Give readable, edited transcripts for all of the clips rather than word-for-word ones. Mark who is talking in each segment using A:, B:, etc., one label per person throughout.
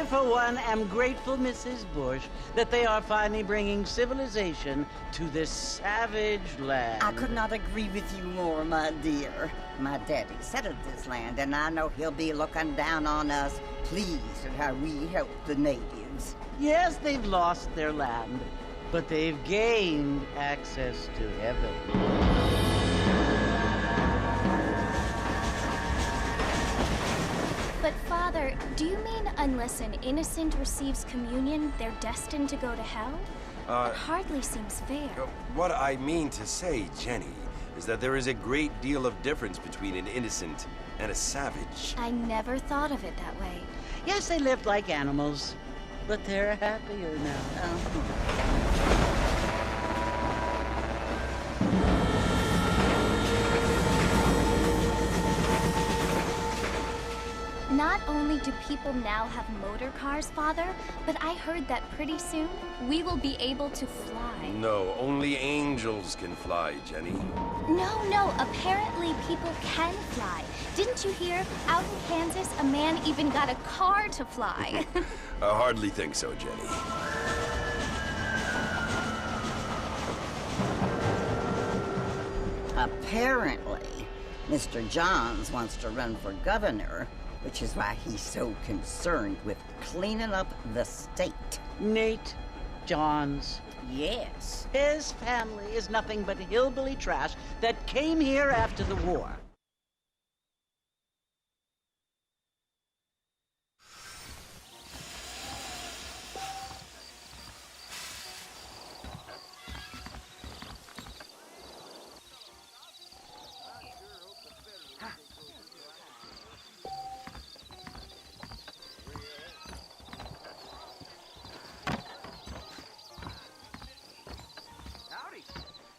A: for one, am grateful, Mrs. Bush, that they are finally bringing civilization to this savage land.
B: I could not agree with you more, my dear. My daddy settled this land, and I know he'll be looking down on us, pleased at how we help the natives.
A: Yes, they've lost their land, but they've gained access to heaven.
C: But Father, do you mean unless an innocent receives communion, they're destined to go to hell? It hardly seems fair.
D: What I mean to say, Jenny, is that there is a great deal of difference between an innocent and a savage.
C: I never thought of it that way.
A: Yes, they lived like animals, but they're happier now.
C: Not only do people now have motor cars, Father, but I heard that pretty soon we will be able to fly.
D: No, only angels can fly, Jenny.
C: No, apparently people can fly. Didn't you hear? Out in Kansas, a man even got a car to fly.
D: I hardly think so, Jenny.
B: Apparently, Mr. Johns wants to run for governor, which is why he's so concerned with cleaning up the state.
A: Nate Johns.
B: Yes.
A: His family is nothing but hillbilly trash that came here after the war.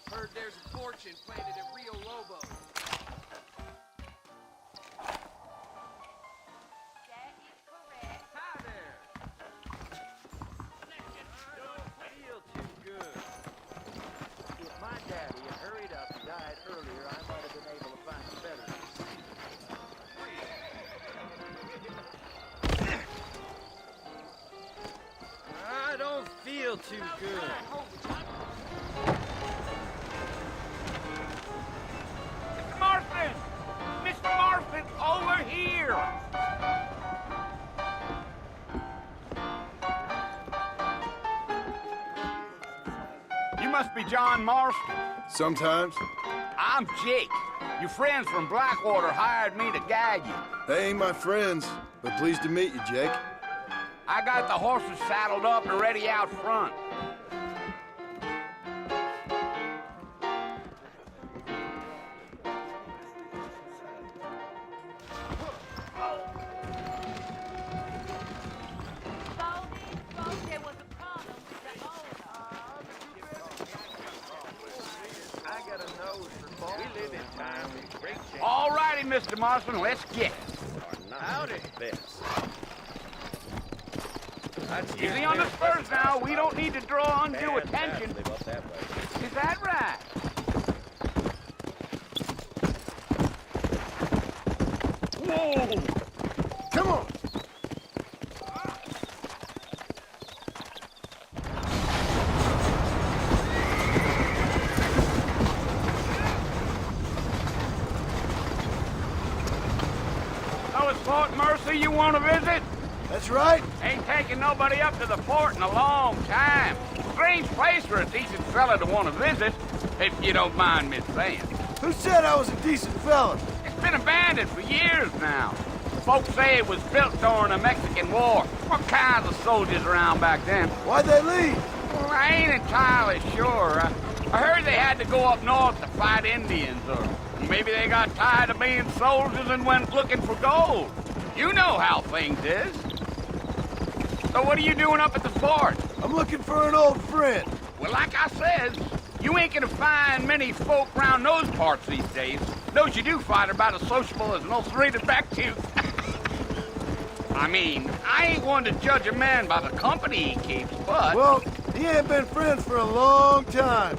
E: Heard there's a fortune planted at Rio Lobo.
F: That is correct.
E: Hi there.
G: Don't feel too good. If my daddy had hurried up and died earlier, I might have been able to find better. I don't feel too good.
E: Mr. Marston, over here! You must be John Marston.
H: Sometimes.
E: I'm Jake. Your friends from Blackwater hired me to guide you.
H: They ain't my friends, but pleased to meet you, Jake.
E: I got the horses saddled up and ready out front.
F: There was a problem with the owner.
G: I got a nose for ball. We live in time with great change.
E: All righty, Mr. Marston, let's get it.
G: Howdy.
E: Easy on the spurs now. We don't need to draw undue attention. Is that right? Whoa!
H: Come on!
E: Oh, it's Fort Mercy you want to visit?
H: That's right.
E: Ain't taking nobody up to the fort in a long time. Strange place for a decent fella to want to visit, if you don't mind me saying.
H: Who said I was a decent fella?
E: It's been abandoned for years now. Folks say it was built during the Mexican War. What kinds of soldiers around back then?
H: Why'd they leave?
E: Well, I ain't entirely sure. I heard they had to go up north to fight Indians, or maybe they got tired of being soldiers and went looking for gold. You know how things is. So what are you doing up at the fort?
H: I'm looking for an old friend.
E: Well, like I said, you ain't gonna find many folk round those parts these days. Those you do find are about as sociable as an ulcerated back tooth. I mean, I ain't one to judge a man by the company he keeps, but...
H: Well, he ain't been friends for a long time.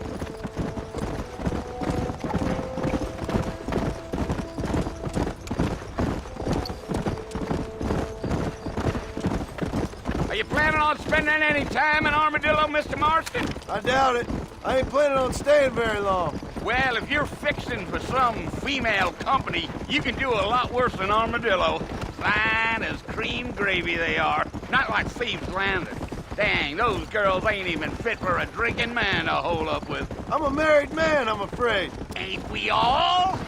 E: planning on spending any time in Armadillo, Mr. Marston?
H: I doubt it. I ain't planning on staying very long.
E: Well, if you're fixing for some female company, you can do a lot worse than Armadillo. Fine as cream gravy they are. Not like Thieves Landing. Dang, those girls ain't even fit for a drinking man to hole up with.
H: I'm a married man, I'm afraid.
E: Ain't we all?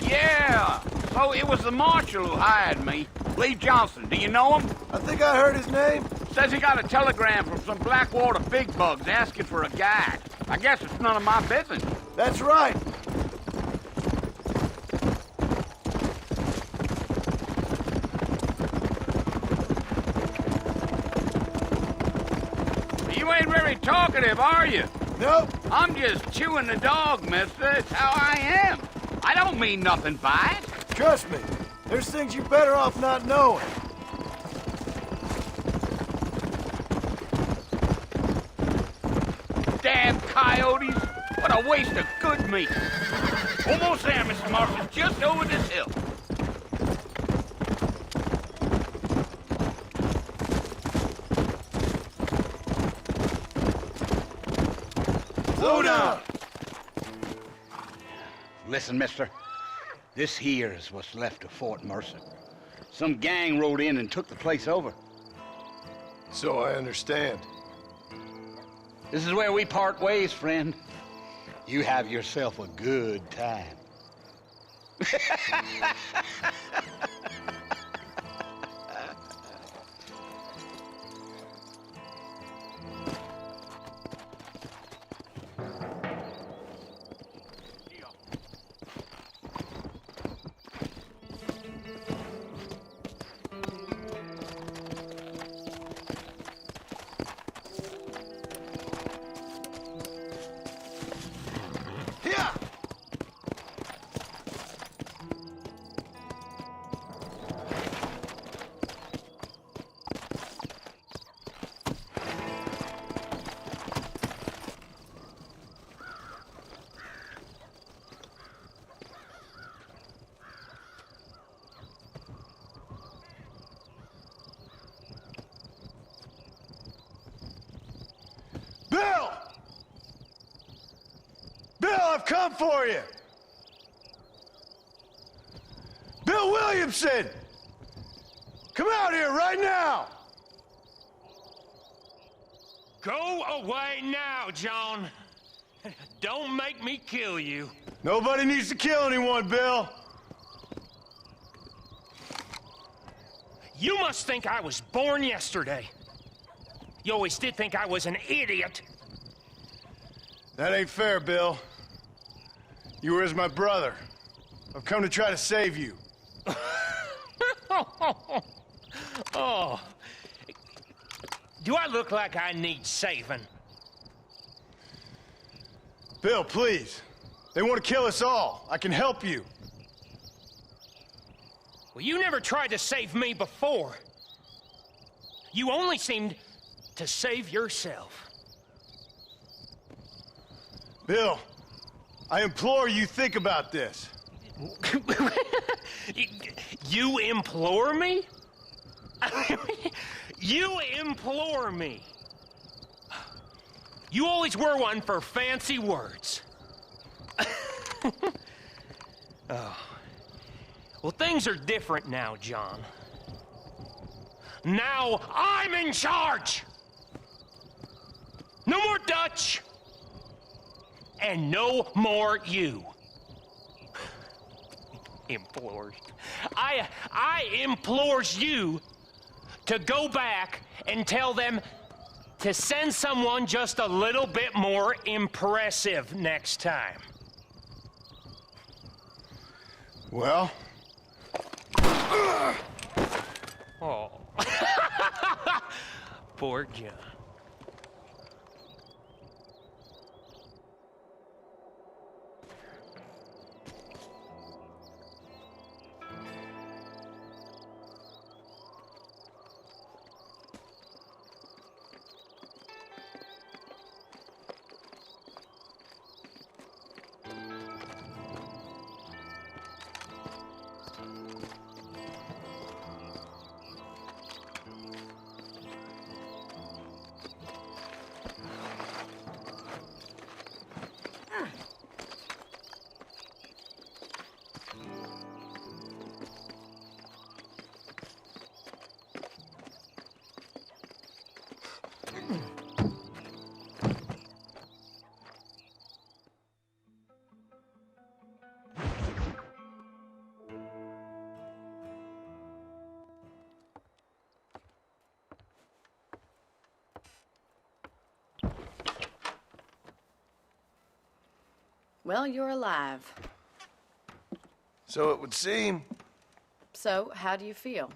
E: Yeah, so it was the marshal who hired me. Lee Johnson, do you know him?
H: I think I heard his name.
E: Says he got a telegram from some Blackwater big bugs asking for a guide. I guess it's none of my business.
H: That's right.
E: You ain't very talkative, are you?
H: Nope.
E: I'm just chewing the dog, mister. It's how I am. I don't mean nothing by it.
H: Trust me. There's things you're better off not knowing.
E: Damn coyotes. What a waste of good meat. Almost there, Mr. Marston. Just over this hill.
H: Slow down.
E: Listen, mister. This here is what's left of Fort Mercer. Some gang rode in and took the place over.
H: So I understand.
E: This is where we part ways, friend. You have yourself a good time.
H: Bill! Bill, I've come for you! Bill Williamson! Come out here right now!
I: Go away now, John. Don't make me kill you.
H: Nobody needs to kill anyone, Bill.
I: You must think I was born yesterday. You always did think I was an idiot.
H: That ain't fair, Bill. You were as my brother. I've come to try to save you.
I: Oh. Do I look like I need saving?
H: Bill, please. They want to kill us all. I can help you.
I: Well, you never tried to save me before. You only seemed to save yourself.
H: Bill, I implore you think about this.
I: You implore me? You implore me. You always were one for fancy words. Oh. Well, things are different now, John. Now I'm in charge! No more Dutch! And no more you. Implores. I implores you to go back and tell them to send someone just a little bit more impressive next time.
H: Well?
I: Oh. Poor John.
J: Well, you're alive.
H: So it would seem.
J: So, how do you feel?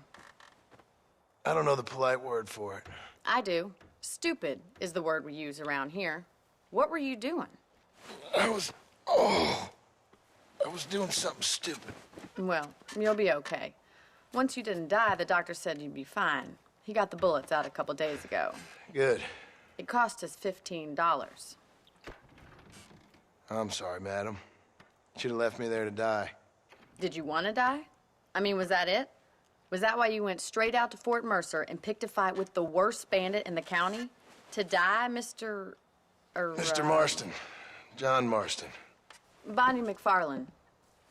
H: I don't know the polite word for it.
J: I do. Stupid is the word we use around here. What were you doing?
H: I was doing something stupid.
J: Well, you'll be okay. Once you didn't die, the doctor said you'd be fine. He got the bullets out a couple days ago.
H: Good.
J: It cost us $15.
H: I'm sorry, madam. Should have left me there to die.
J: Did you want to die? I mean, was that it? Was that why you went straight out to Fort Mercer and picked a fight with the worst bandit in the county? To die, Mr.
H: Mr. Marston. John Marston.
J: Bonnie McFarland.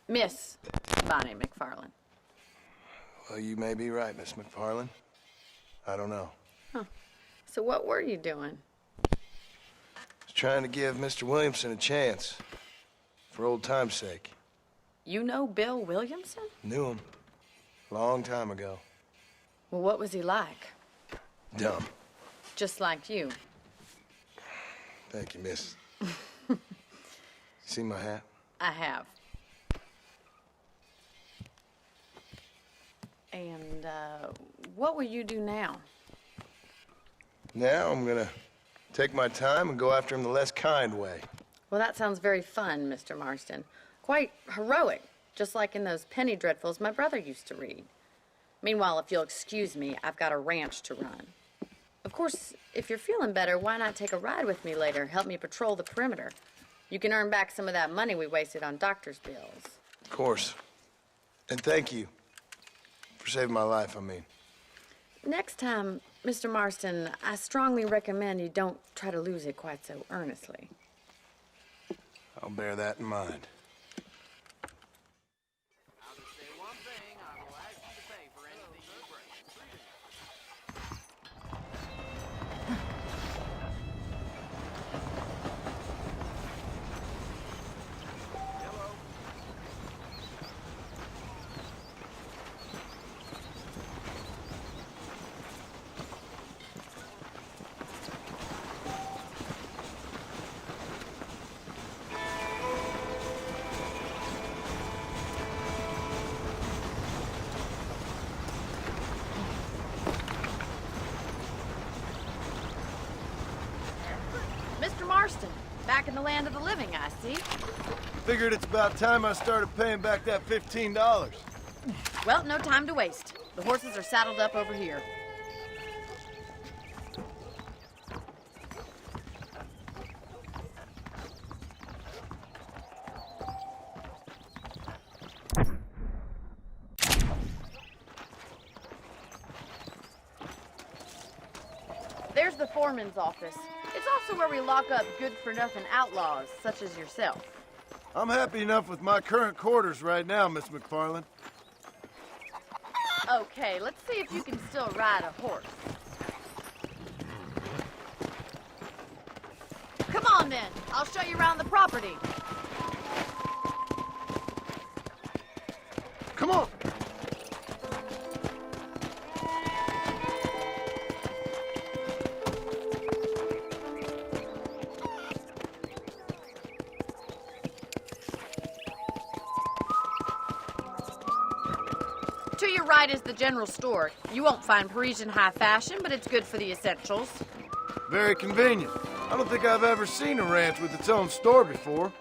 J: Miss Bonnie McFarland.
H: Well, you may be right, Miss McFarland. I don't know.
J: Huh. So what were you doing?
H: I was trying to give Mr. Williamson a chance. For old time's sake.
J: You know Bill Williamson?
H: Knew him. Long time ago.
J: Well, what was he like?
H: Dumb.
J: Just like you.
H: Thank you, miss. See my hat?
J: I have. And, what will you do now?
H: Now I'm gonna take my time and go after him the less kind way.
J: Well, that sounds very fun, Mr. Marston. Quite heroic, just like in those penny dreadfuls my brother used to read. Meanwhile, if you'll excuse me, I've got a ranch to run. Of course, if you're feeling better, why not take a ride with me later? Help me patrol the perimeter. You can earn back some of that money we wasted on doctor's bills.
H: Of course. And thank you. For saving my life, I mean.
J: Next time, Mr. Marston, I strongly recommend you don't try to lose it quite so earnestly.
H: I'll bear that in mind.
G: I'll just say one thing. I will ask you to pay for anything you bring.
J: Mr. Marston, back in the land of the living, I see.
H: Figured it's about time I started paying back that $15.
J: Well, no time to waste. The horses are saddled up over here. There's the foreman's office. It's also where we lock up good-for-nothing outlaws, such as yourself.
H: I'm happy enough with my current quarters right now, Miss McFarland.
J: Okay, let's see if you can still ride a horse. Come on, then. I'll show you around the property.
H: Come on!
J: To your right is the general store. You won't find Parisian high fashion, but it's good for the essentials.
H: Very convenient. I don't think I've ever seen a ranch with its own store before.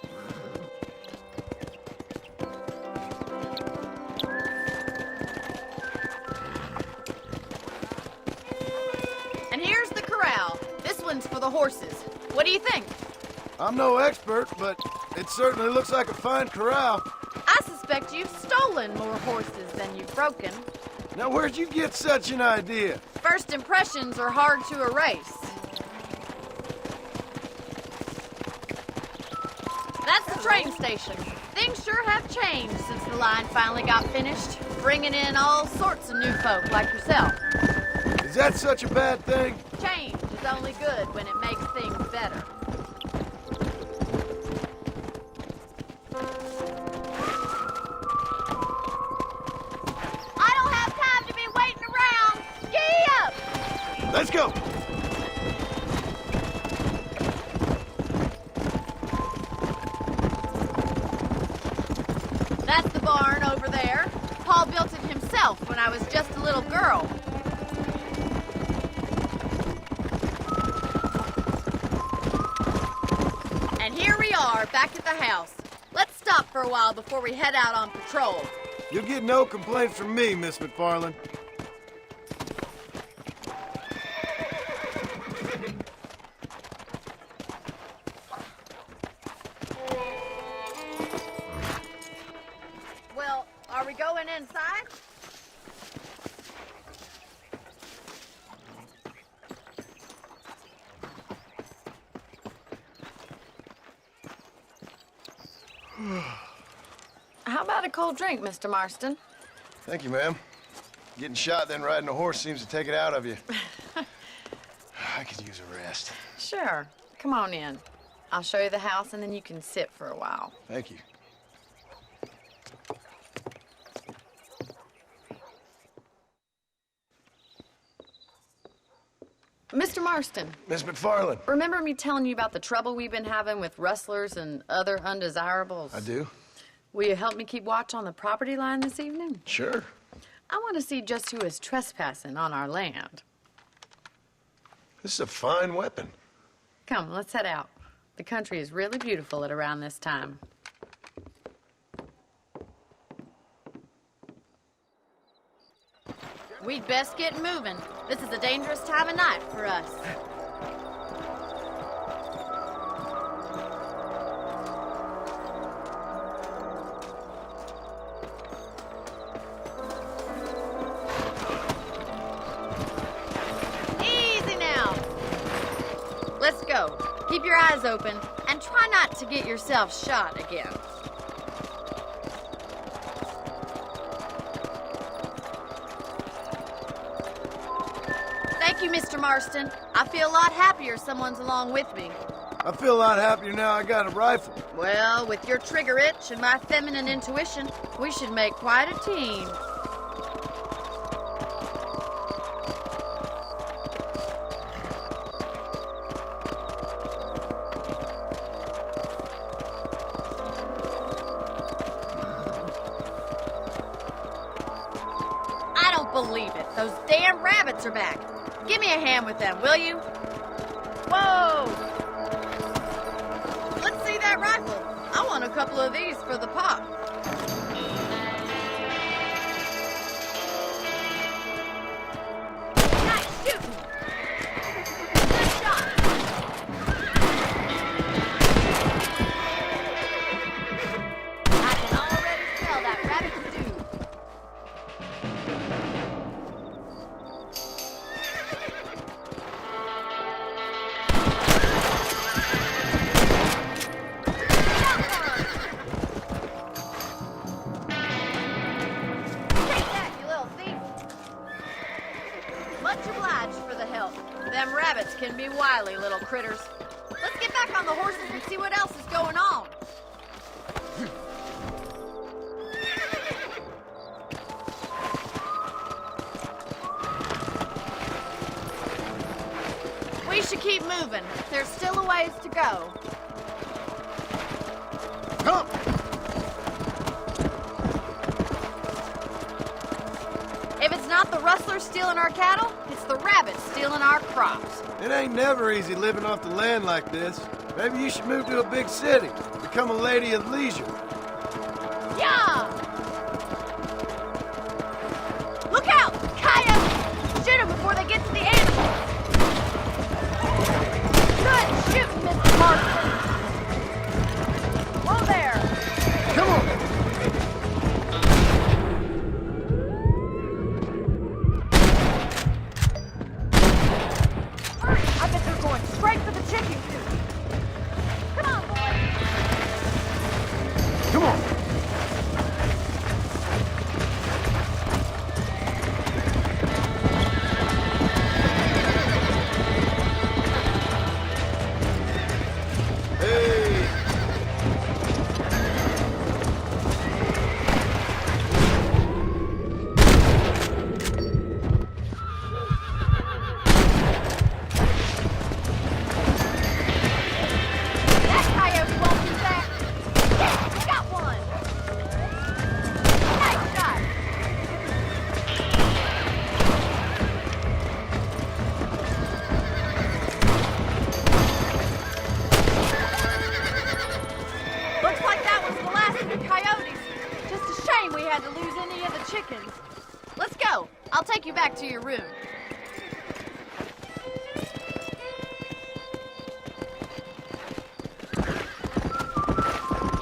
J: And here's the corral. This one's for the horses. What do you think?
H: I'm no expert, but it certainly looks like a fine corral.
J: I suspect you've stolen more horses than you've broken.
H: Now, where'd you get such an idea?
J: First impressions are hard to erase. That's the train station. Things sure have changed since the line finally got finished, bringing in all sorts of new folk like yourself.
H: Is that such a bad thing?
J: Change is only good when it makes things better. I don't have time to be waiting around. Giddy up!
H: Let's go!
J: That's the barn over there. Paul built it himself when I was just a little girl. And here we are, back at the house. Let's stop for a while before we head out on patrol.
H: You'll get no complaints from me, Miss McFarland.
J: Well, are we going inside? How about a cold drink, Mr. Marston?
H: Thank you, ma'am. Getting shot, then riding a horse seems to take it out of you. I could use a rest.
J: Sure. Come on in. I'll show you the house, and then you can sit for a while.
H: Thank you.
J: Mr. Marston,
H: Miss McFarland.
J: remember me telling you about the trouble we've been having with rustlers and other undesirables?
H: I do.
J: Will you help me keep watch on the property line this evening?
H: Sure.
J: I want to see just who is trespassing on our land.
H: This is a fine weapon.
J: Come, let's head out. The country is really beautiful at around this time. We'd best get moving. This is a dangerous time of night for us. Easy now. Let's go. Keep your eyes open and try not to get yourself shot again. Thank you, Mr. Marston. I feel a lot happier someone's along with me.
H: I feel a lot happier now I got a rifle.
J: Well, with your trigger itch and my feminine intuition, we should make quite a team. I don't believe it. Those damn rabbits are back. Give me a hand with them, will you? Whoa! Let's see that rifle. I want a couple of these for the pop. Nice shooting. Good shot. I can already smell that rabbit stew. Take that, you little thief. Much obliged for the help. Them rabbits can be wily little critters. Let's get back on the horses and see what else is going on. We should keep moving. There's still a ways to go.
H: Come!
J: If it's not the rustlers stealing our cattle, it's the rabbits stealing our crops.
H: It ain't never easy living off the land like this. Maybe you should move to a big city. Become a lady of leisure.
J: Yeah! Look out! Coyotes! Shoot them before they get to the animals! Good shooting, Mr. Marston! Whoa there!
H: Come on!
F: I bet they're going straight for the chicken coop.
J: Come on, boys!
H: Come on! Hey!
J: That coyote won't be back! We got one! coyotes. Just a shame we had to lose any of the chickens. Let's go. I'll take you back to your room.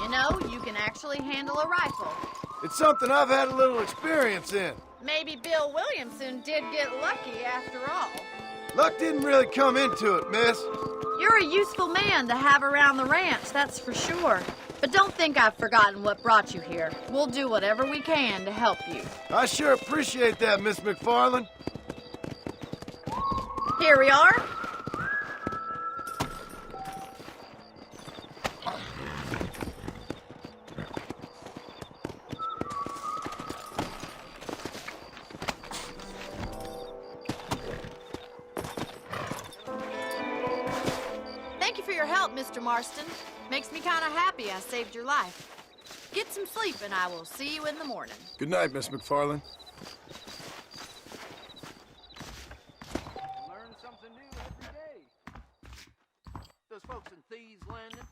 J: You know, you can actually handle a rifle.
H: It's something I've had a little experience in.
J: Maybe Bill Williamson did get lucky after all.
H: Luck didn't really come into it, miss.
J: You're a useful man to have around the ranch, that's for sure. But don't think I've forgotten what brought you here. We'll do whatever we can to help you.
H: I sure appreciate that, Miss McFarland.
J: Here we are. Thank you for your help, Mr. Marston. Makes me kind of happy I saved your life. Get some sleep and I will see you in the morning.
H: Good night, Miss McFarland.
G: Learn something new every day. Those folks in Thieves Landing.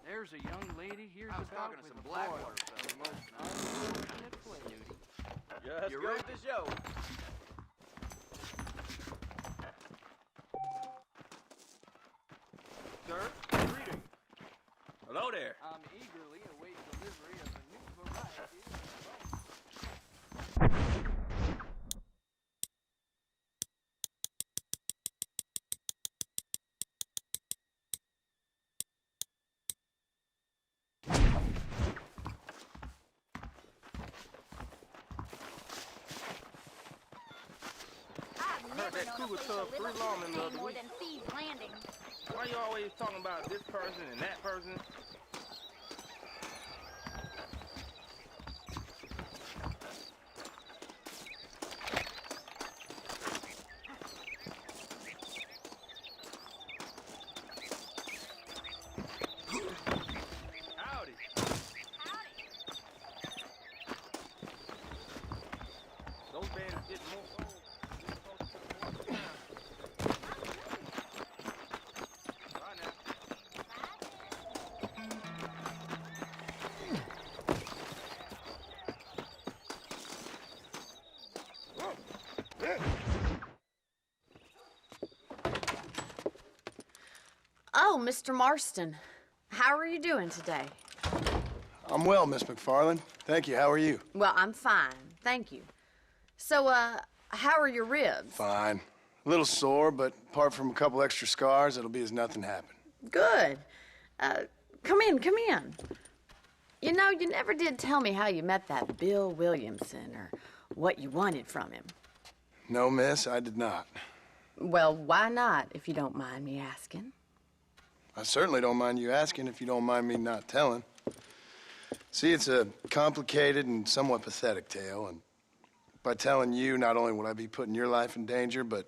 G: There's a young lady here's about with some Blackwater the most unfortunate place.
K: Just you read the show. Sir, greetings. Hello there.
G: I'm eagerly awaiting delivery of a new variety of
K: I heard that cougar took 3 lawmen the other week. Why you always talking about this person and that person? Howdy. Those bands get more gold.
J: Oh, Mr. Marston. How are you doing today?
H: I'm well, Miss McFarland. Thank you. How are you?
J: Well, I'm fine. Thank you. So, how are your ribs?
H: Fine. A little sore, but apart from a couple extra scars, it'll be as nothing happened.
J: Good. Come in, come in. You know, you never did tell me how you met that Bill Williamson or what you wanted from him.
H: No, miss, I did not.
J: Well, why not, if you don't mind me asking?
H: I certainly don't mind you asking if you don't mind me not telling. See, it's a complicated and somewhat pathetic tale, and by telling you, not only would I be putting your life in danger, but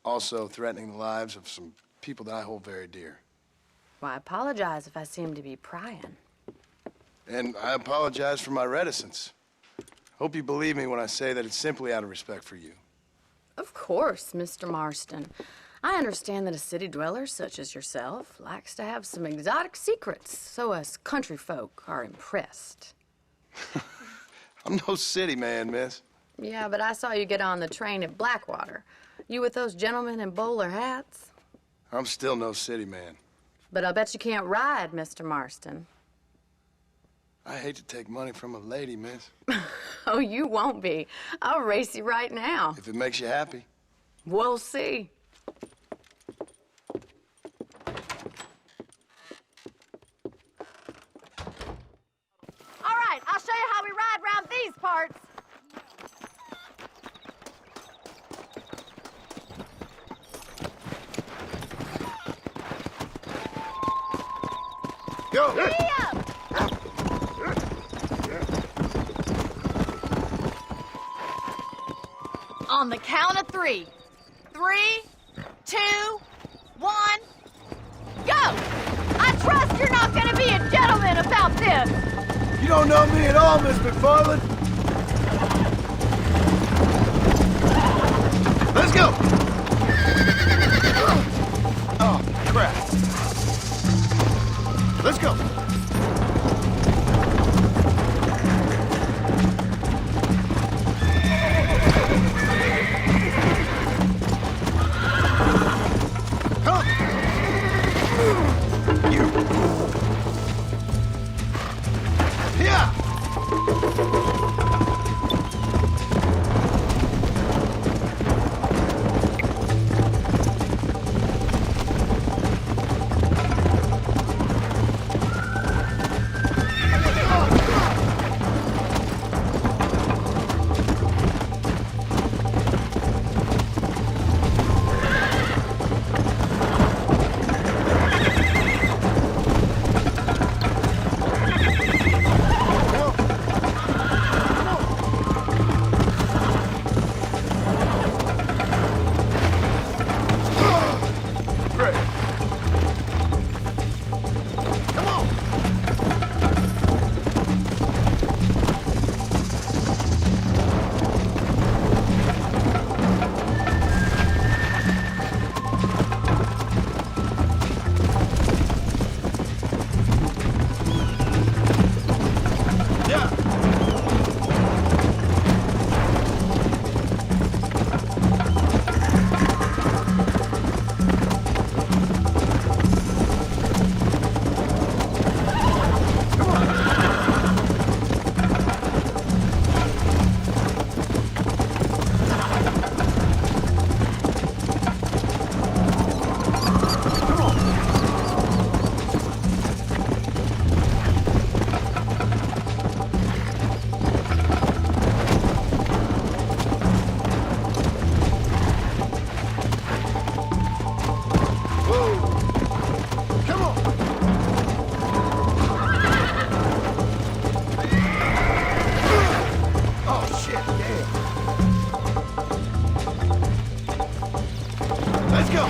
H: also threatening the lives of some people that I hold very dear.
J: Well, I apologize if I seem to be prying.
H: And I apologize for my reticence. Hope you believe me when I say that it's simply out of respect for you.
J: Of course, Mr. Marston. I understand that a city dweller such as yourself likes to have some exotic secrets, so us country folk are impressed.
H: I'm no city man, miss.
J: Yeah, but I saw you get on the train at Blackwater. You with those gentlemen in bowler hats?
H: I'm still no city man.
J: But I'll bet you can't ride, Mr. Marston.
H: I hate to take money from a lady, miss.
J: Oh, you won't be. I'll race you right now.
H: If it makes you happy.
J: We'll see. All right, I'll show you how we ride around these parts.
H: Go!
J: On the count of 3. 3, 2, 1, go! I trust you're not gonna be a gentleman about this!
H: You don't know me at all, Miss McFarland. Let's go! Oh, crap. Let's go. Come. You. Yeah. Let's go!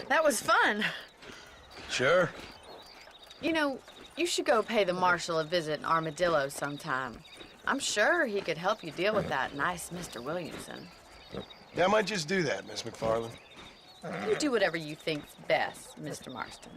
J: That was fun.
H: Sure.
J: You know, you should go pay the Marshal a visit in Armadillo sometime. I'm sure he could help you deal with that nice Mr. Williamson.
H: Yeah, I might just do that, Miss McFarland.
J: You do whatever you think's best, Mr. Marston.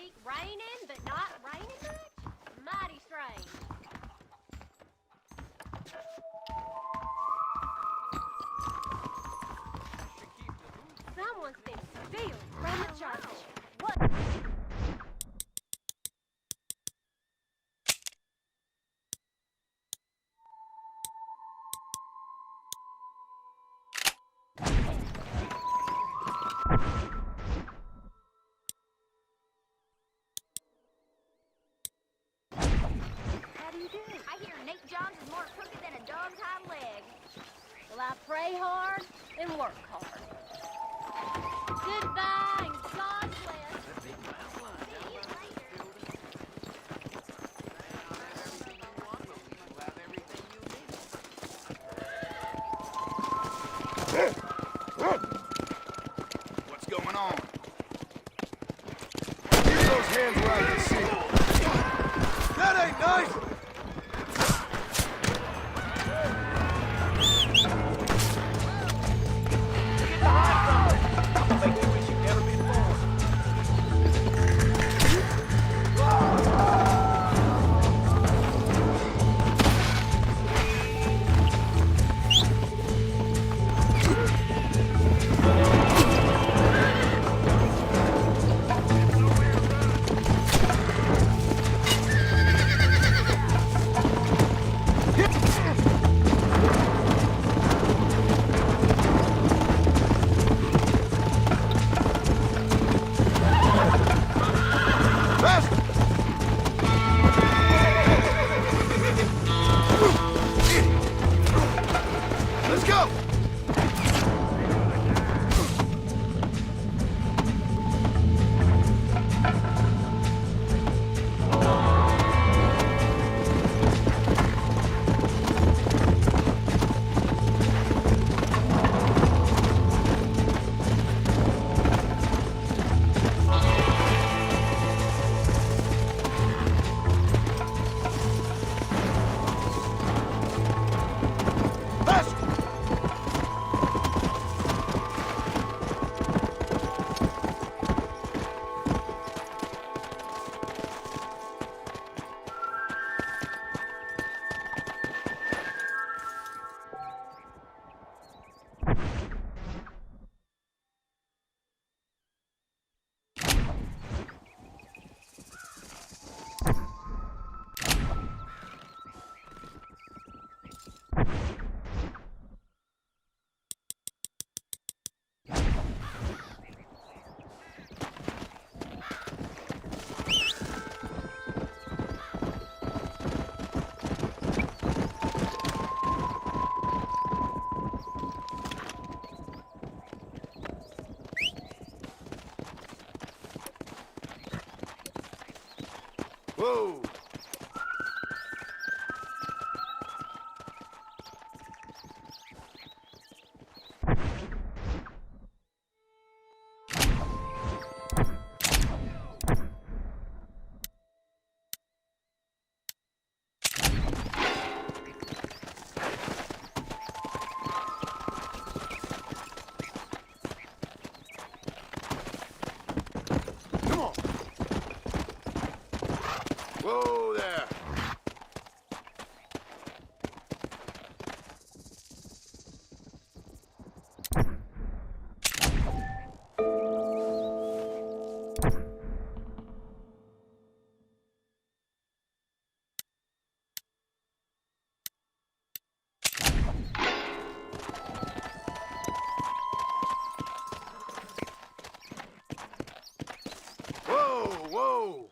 F: week, raining, but not raining much? Mighty strange. Someone's been stealing from the church. What? How do you do? I hear Nate Johns is more crooked than a dog's hind leg. Well, I pray hard and work hard. Goodbye and God bless. See you later.
H: What's going on? Keep those hands where I can see. That ain't nice! Let's go! Whoa! Whoa there! Whoa, whoa!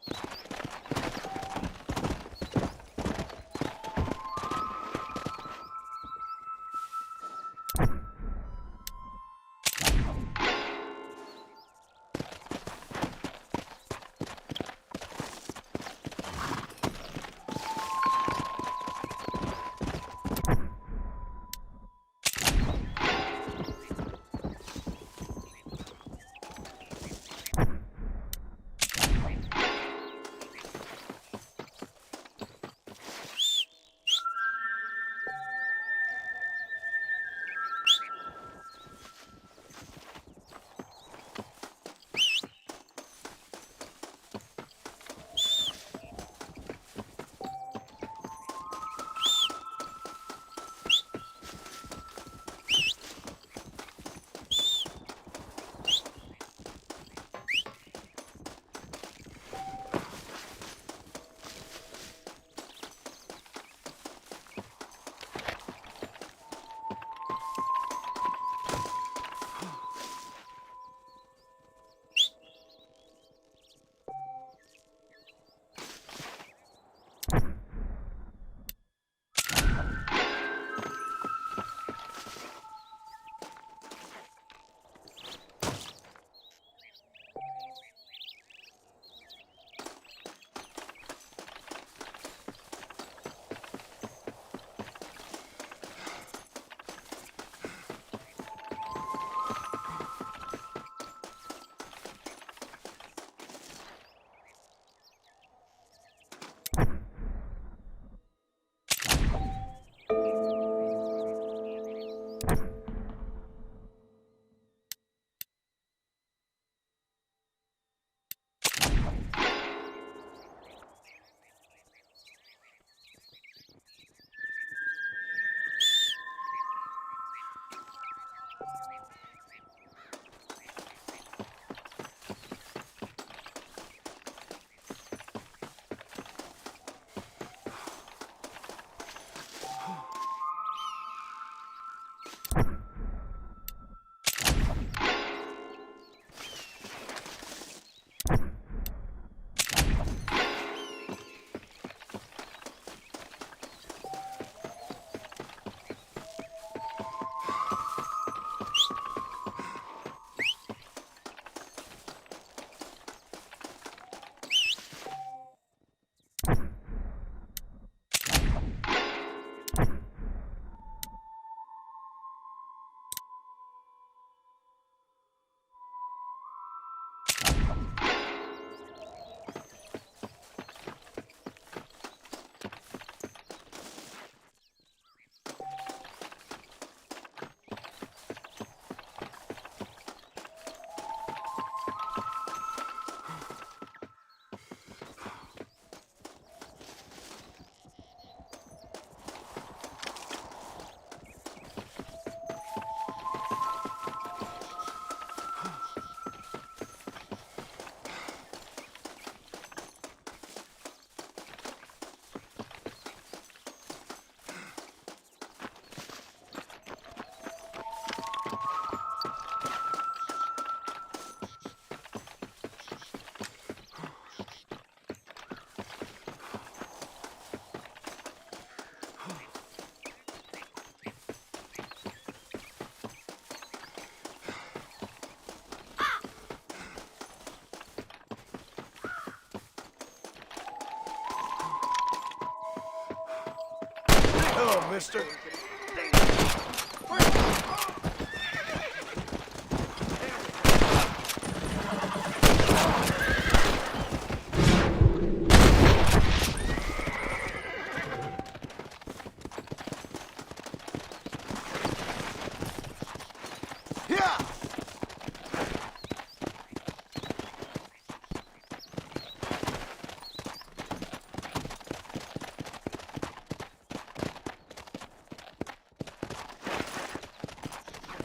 H: on, mister.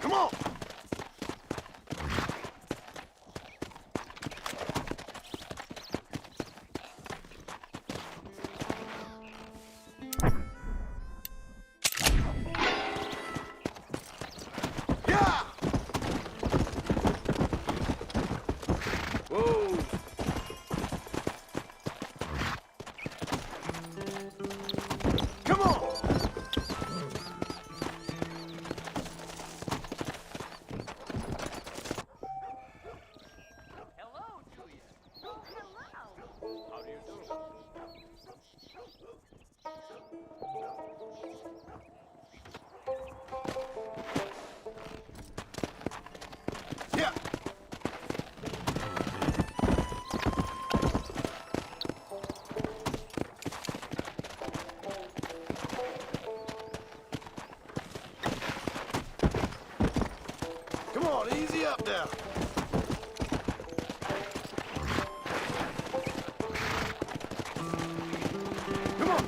H: Come on! Yeah! Whoa! Come on! Yeah. Come on, easy up now. Come on.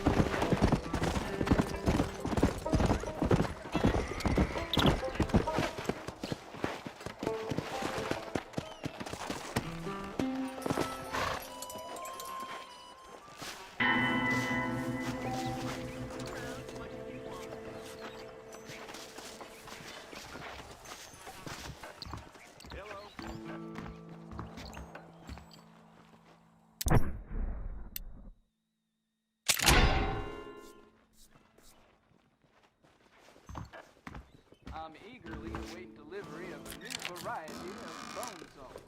G: I'm eagerly await delivery of a new variety of bone salt.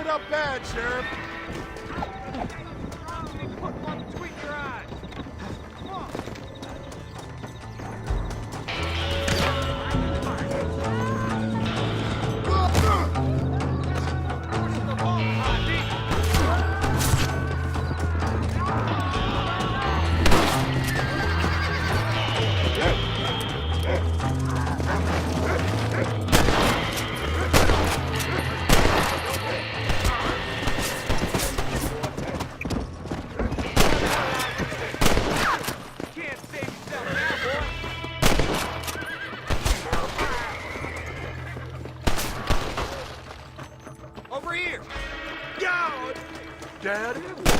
H: Up bad, Sheriff.
G: Put one between your eyes. Come on.
H: Over here! God! Daddy!